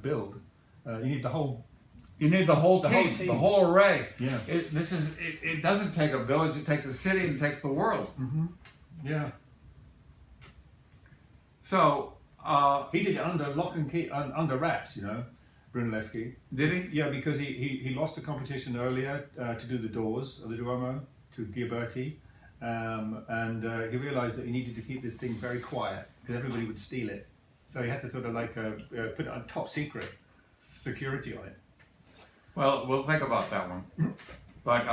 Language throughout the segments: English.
build. You need the whole. You need the whole team, team. the whole array. Yeah. It doesn't take a village, it takes a city, and it takes the world. Mm-hmm. Yeah. So, he did it under lock and key, under wraps, Brunelleschi. did he? Yeah, because he lost a competition earlier to do the doors of the Duomo to Ghiberti, and he realized that he needed to keep this thing very quiet because everybody would steal it. So he had to sort of like put it on top secret security on it. Well, we'll think about that one. But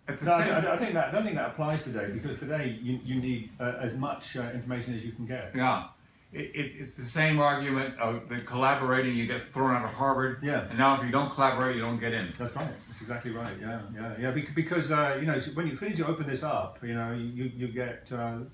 at the same I don't think that applies today, because today you need as much information as you can get. yeah, it's the same argument of the collaborating. You get thrown out of Harvard. Yeah. And now if you don't collaborate, you don't get in. That's right. That's exactly right. Yeah. Because when you open this up, you get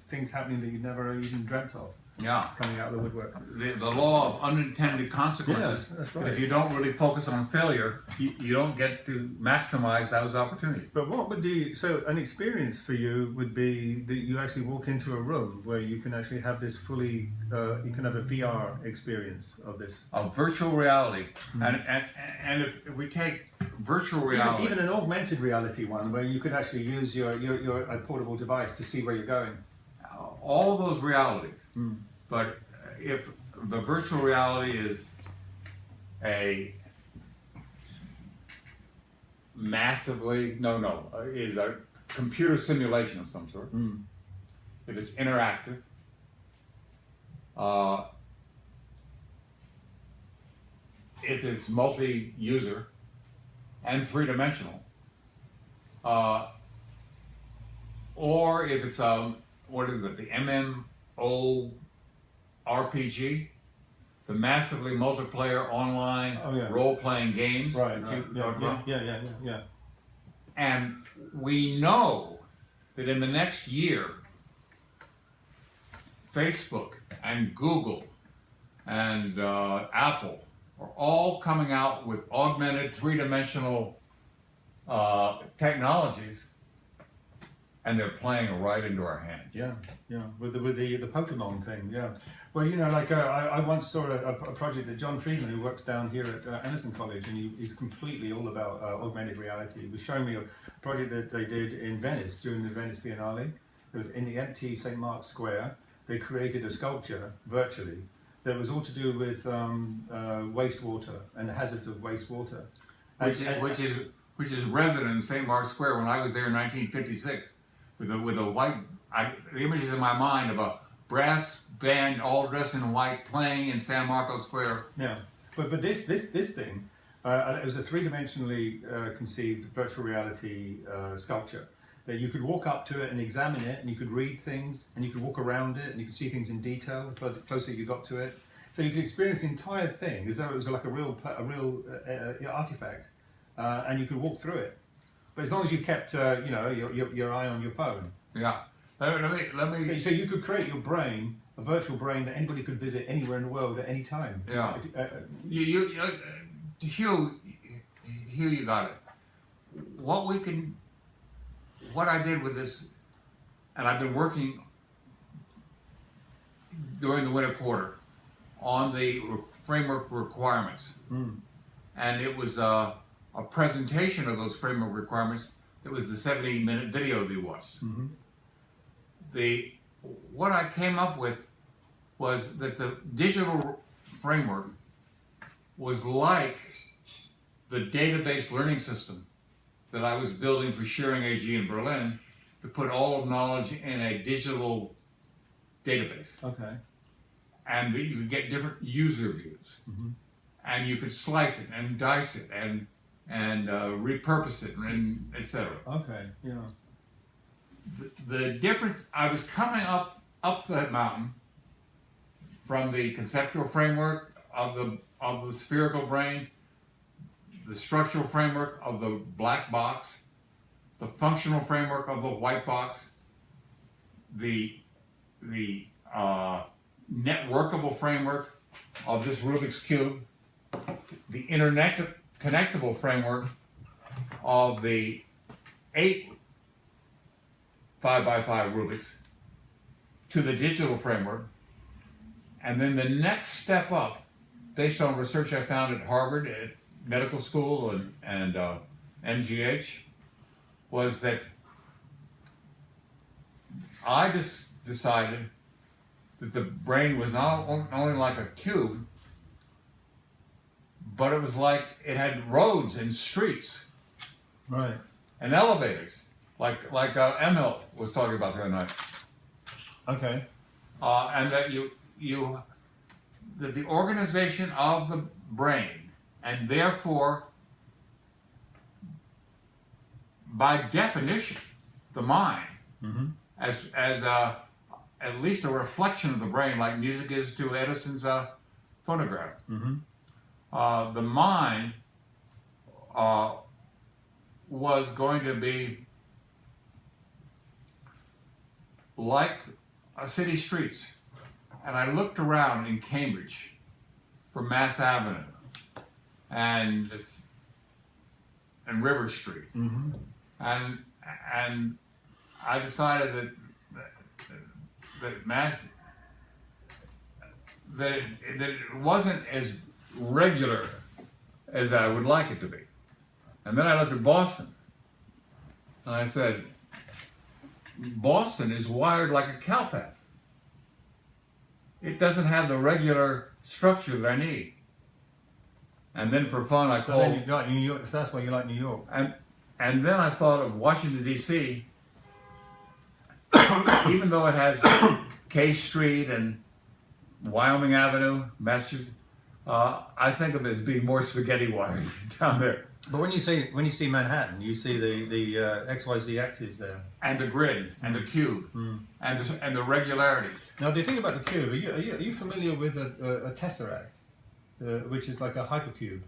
things happening that you never even dreamt of. Yeah. Coming out of the woodwork. The law of unintended consequences. Yeah, that's right. If you don't really focus on failure, you don't get to maximize those opportunities. But what would an experience for you would be that you actually walk into a room where you can actually have this fully, you can have a VR experience of this. Of virtual reality. And if we take virtual reality. Even an augmented reality one where you could actually use your portable device to see where you're going. All of those realities, but if the virtual reality is a is a computer simulation of some sort. If it's interactive, if it's multi-user and three-dimensional, or if it's what is it? The MMORPG, the massively multiplayer online role-playing games. Right. Yeah. And we know that in the next year, Facebook and Google and Apple are all coming out with augmented three-dimensional technologies. And they're playing right into our hands. Yeah. With the Pokemon thing. Yeah. Well, I once saw a project that John Friedman, who works down here at Emerson College, and he's completely all about augmented reality. He was showing me a project that they did in Venice during the Venice Biennale. It was in the empty St. Mark's Square. They created a sculpture virtually that was all to do with wastewater and the hazards of wastewater, which is resident in St. Mark's Square when I was there in 1956. With a white, the images in my mind of a brass band all dressed in white playing in San Marcos Square. Yeah, but this thing, it was a three-dimensionally conceived virtual reality sculpture that you could walk up to it and examine it, and you could read things, and you could walk around it, and you could see things in detail the closer you got to it. So you could experience the entire thing as though it was like a real artifact, and you could walk through it. But as long as you kept, your eye on your phone. Yeah. Let me. So you could create your brain, a virtual brain that anybody could visit anywhere in the world at any time. Yeah. Hugh, you got it. What I did with this, and I've been working during the winter quarter on the framework requirements, and it was a presentation of those framework requirements. That was the 70-minute video that you watched. What I came up with was that the digital framework was like the database learning system that I was building for Sharing AG in Berlin, to put all of knowledge in a digital database. Okay. And that you could get different user views, and you could slice it and dice it and repurpose it and etc. Okay. Yeah. The difference, I was coming up that mountain from the conceptual framework of the spherical brain, the structural framework of the black box, the functional framework of the white box, the networkable framework of this Rubik's Cube, the internet connectable framework of the 8 5x5 Rubik's, to the digital framework, and then the next step up based on research I found at Harvard, at medical school and MGH, was that I just decided that the brain was not only like a cube, but it was like it had roads and streets, Right. and elevators, like Emil was talking about the other night. Okay. And that that the organization of the brain, and therefore, by definition, the mind, Mm-hmm. as at least a reflection of the brain, like music is to Edison's phonograph. Mm-hmm. The mind was going to be like city streets. And I looked around in Cambridge for Mass Avenue and River Street. Mm-hmm. And I decided that it wasn't as regular as I would like it to be. And then I looked at Boston, and I said, Boston is wired like a cowpath. It doesn't have the regular structure that I need. And then for fun, I So called. then you like New York. So that's why you like New York. And then I thought of Washington, D.C., even though it has K Street and Wyoming Avenue, Massachusetts, I think of it as being more spaghetti wired down there. But when you see Manhattan, you see the XYZ axis there. And the grid, and the cube, and the regularity. Now, the thing about the cube, are you familiar with a tesseract, which is like a hypercube?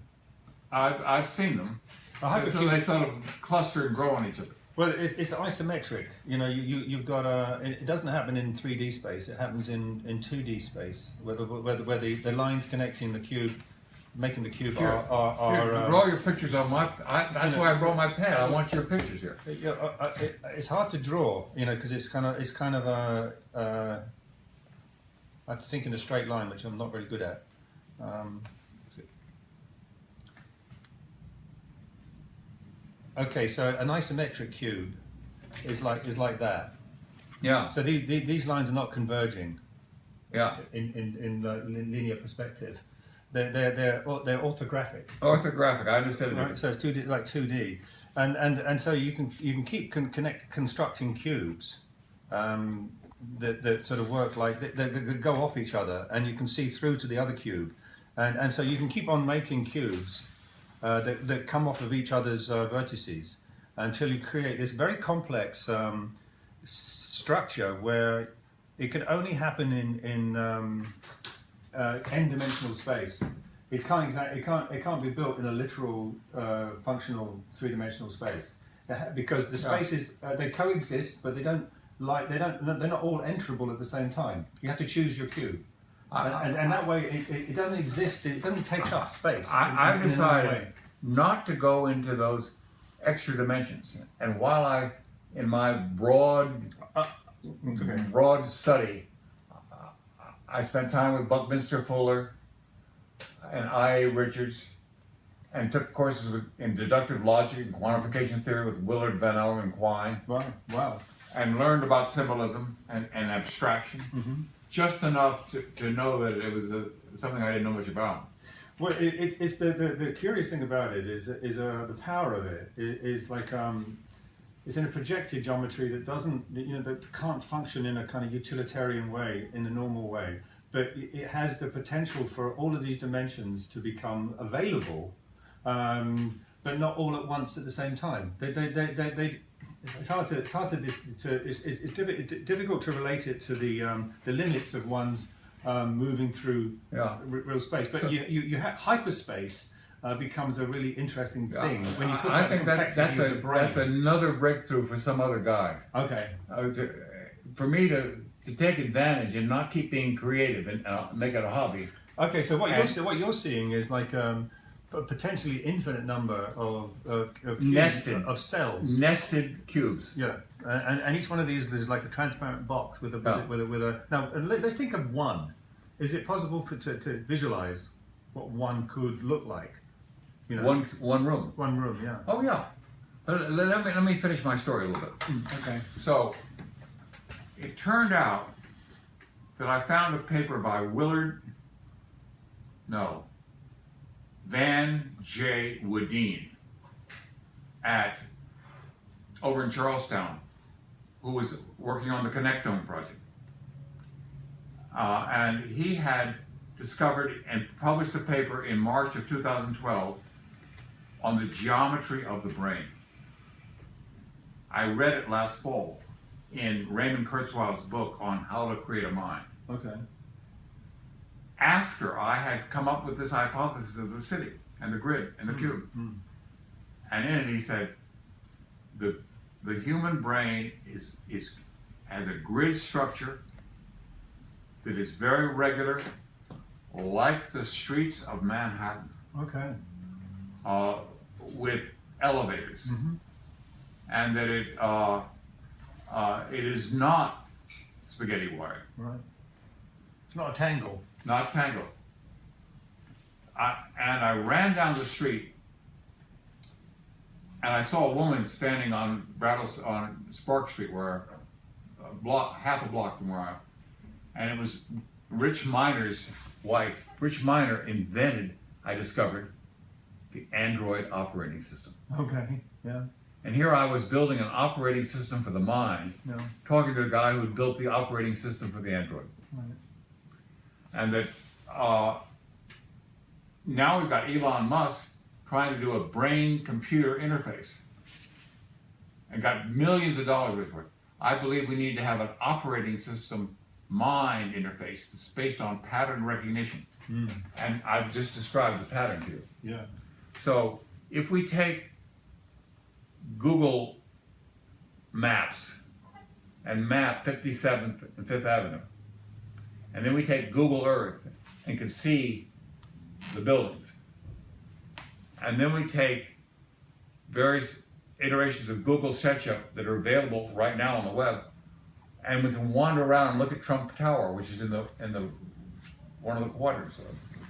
I've seen them. A hypercube. So they sort of cluster and grow on each other. Well, it's isometric. You know, you've got it doesn't happen in 3D space. It happens in 2D space, where the lines connecting the cube, making the cube Here, are draw your pictures on my. That's why I brought my pad. I want your pictures here. it's hard to draw, you know, because it's kind of I have to think in a straight line, which I'm not very good at. Okay, so an isometric cube is like that. Yeah. So these lines are not converging. Yeah. In linear perspective, they're orthographic. Orthographic. I understand. Right. So it's 2D, like 2D, and so you can keep constructing cubes that sort of work like that go off each other, and you can see through to the other cube, and so you can keep on making cubes that come off of each other's vertices until you create this very complex structure where it could only happen in n-dimensional space. It can't be built in a literal functional three-dimensional space because the spaces they coexist, but they're not all enterable at the same time. You have to choose your cube. And that way, it doesn't exist. It doesn't take up space. I've decided not to go into those extra dimensions. And while in my broad study, I spent time with Buckminster Fuller and I.A. Richards, and took courses in deductive logic and quantification theory with Willard Van Eller and Quine. Wow. And learned about symbolism and abstraction. Mm-hmm. Just enough to know that it was something I didn't know much about. Well, it's the curious thing about it is the power of it is like it's in a projected geometry that that can't function in a kind of utilitarian way in the normal way, but it has the potential for all of these dimensions to become available, but not all at once at the same time. It's difficult to relate it to the limits of one's moving through real space. But you have hyperspace becomes a really interesting thing when you talk about the complexity of the brain. That's another breakthrough for some other guy. Okay. For me to take advantage and not keep being creative and make it a hobby. Okay, so what you're seeing is like a potentially infinite number of cubes, of cells, nested cubes. Yeah, and each one of these is like a transparent box with a. Now let's think of one. Is it possible to visualize what one could look like. You know, one room. one room, yeah. Oh yeah. Let me finish my story a little bit. Okay. So it turned out that I found a paper by Van J. Woodine over in Charlestown, who was working on the Connectome project. And he had discovered and published a paper in March of 2012 on the geometry of the brain. I read it last fall in Raymond Kurzweil's book on how to create a mind. Okay. After I had come up with this hypothesis of the city and the grid and the cube. And in it he said, the human brain has a grid structure that is very regular, like the streets of Manhattan. Okay. With elevators. And that it is not spaghetti wired. Right. It's not a tangle. Not tango. And I ran down the street and I saw a woman standing on Spark Street, half a block from where I am. And it was Rich Miner's wife. Rich Miner invented, I discovered, the Android operating system. Okay, yeah. And here I was building an operating system for the mind, talking to a guy who had built the operating system for the Android. Right. And that now we've got Elon Musk trying to do a brain-computer interface and got millions of dollars worth of it. I believe we need to have an operating system mind interface that's based on pattern recognition. And I've just described the pattern to you. Yeah. So if we take Google Maps and map 57th and 5th Avenue, and then we take Google Earth and can see the buildings, and then we take various iterations of Google SketchUp that are available right now on the web, and we can wander around and look at Trump Tower, which is in the one of the quadrants,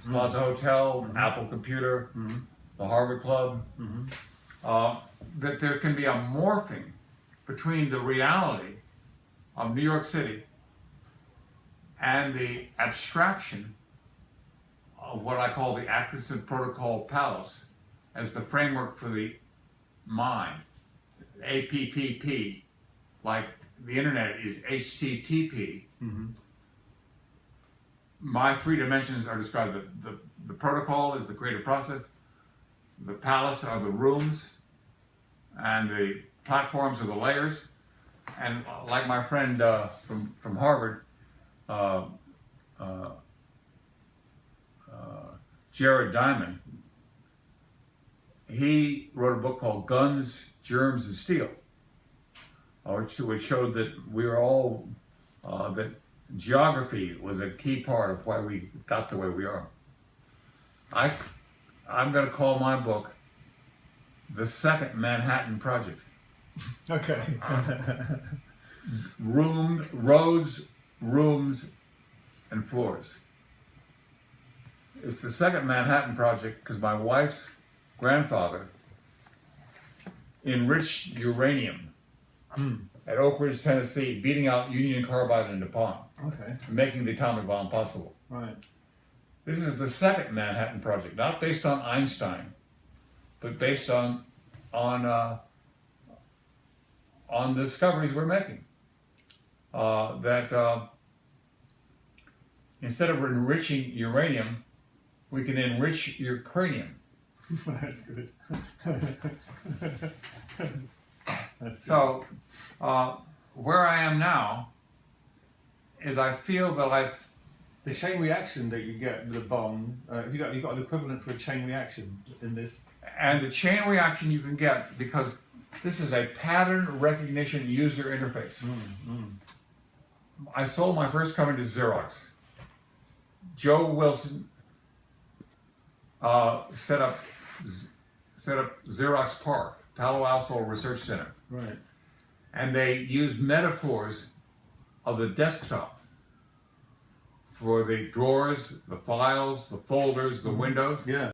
Plaza Hotel, Apple Computer, the Harvard Club. That there can be a morphing between the reality of New York City and the abstraction of what I call the Atkinson Protocol Palace as the framework for the mind. APPP, like the internet is HTTP. My three dimensions are described. The protocol is the creative process, the palace are the rooms, and the platforms are the layers. And like my friend from Harvard, Jared Diamond, he wrote a book called Guns, Germs, and Steel, which showed that we were all, that geography was a key part of why we got the way we are. I'm going to call my book The Second Manhattan Project. Okay. Roads, rooms, and floors. It's the second Manhattan Project because my wife's grandfather enriched uranium at Oak Ridge, Tennessee, beating out Union Carbide and DuPont, making the atomic bomb possible. Right. This is the second Manhattan Project, not based on Einstein, but based on the discoveries we're making. That instead of enriching uranium, we can enrich your cranium. That's good. That's so, where I am now is I feel that the chain reaction that you get with a bomb. You've got an equivalent for a chain reaction in this. And the chain reaction you can get because this is a pattern recognition user interface. I sold my first company to Xerox. Joe Wilson set up Xerox Park, Palo Alto Research Center. Right. And they used metaphors of the desktop for the drawers, the files, the folders, the windows. Yeah.